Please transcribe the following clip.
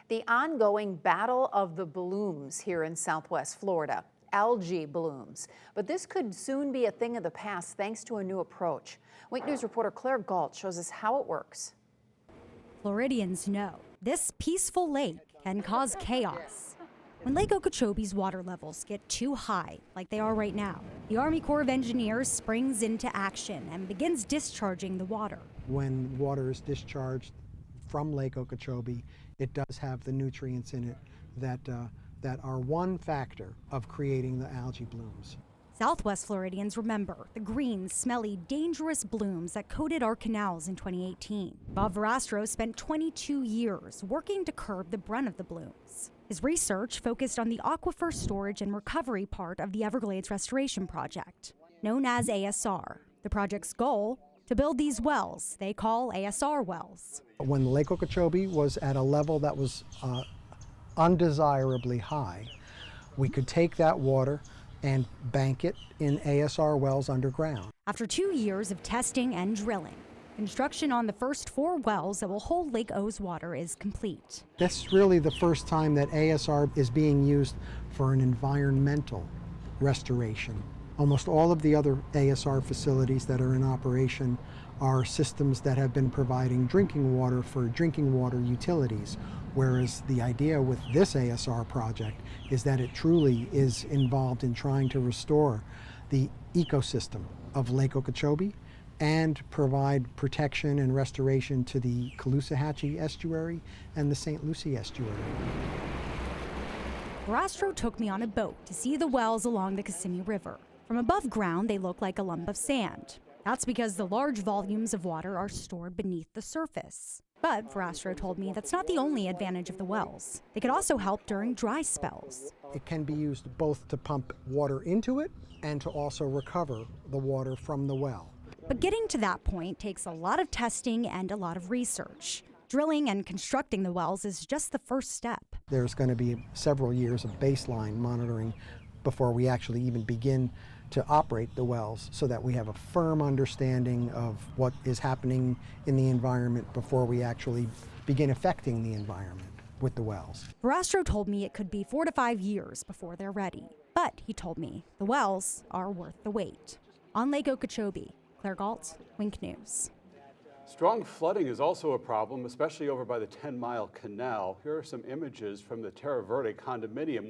The ongoing battle of the blooms here in Southwest Florida. Algae blooms. But this could soon be a thing of the past thanks to a new approach. Wink News reporter Claire Galt shows us how it works. Floridians know this peaceful lake can cause chaos. When Lake Okeechobee's water levels get too high, like they are right now, the Army Corps of Engineers springs into action and begins discharging the water. When water is discharged from Lake Okeechobee, it does have the nutrients in it that are one factor of creating the algae blooms. Southwest Floridians remember the green, smelly, dangerous blooms that coated our canals in 2018. Bob Verastro spent 22 years working to curb the brunt of the blooms. His research focused on the aquifer storage and recovery part of the Everglades Restoration Project, known as ASR. The project's goal? To build these wells they call ASR wells. When Lake Okeechobee was at a level that was undesirably high, we could take that water and bank it in ASR wells underground. After 2 years of testing and drilling, construction on the first 4 wells that will hold Lake O's water is complete. This is really the first time that ASR is being used for an environmental restoration. Almost all of the other ASR facilities that are in operation are systems that have been providing drinking water for drinking water utilities, whereas the idea with this ASR project is that it truly is involved in trying to restore the ecosystem of Lake Okeechobee and provide protection and restoration to the Caloosahatchee estuary and the St. Lucie estuary. Verastro took me on a boat to see the wells along the Kissimmee River. From above ground, they look like a lump of sand. That's because the large volumes of water are stored beneath the surface. But Verastro told me that's not the only advantage of the wells. They could also help during dry spells. It can be used both to pump water into it and to also recover the water from the well. But getting to that point takes a lot of testing and a lot of research. Drilling and constructing the wells is just the first step. There's going to be several years of baseline monitoring before we actually even begin to operate the wells, so that we have a firm understanding of what is happening in the environment before we actually begin affecting the environment with the wells. Verastro told me it could be 4 to 5 years before they're ready. But he told me the wells are worth the wait. On Lake Okeechobee, Claire Galt, Wink News. Strong flooding is also a problem, especially over by the 10-mile canal. Here are some images from the Terra Verde condominium.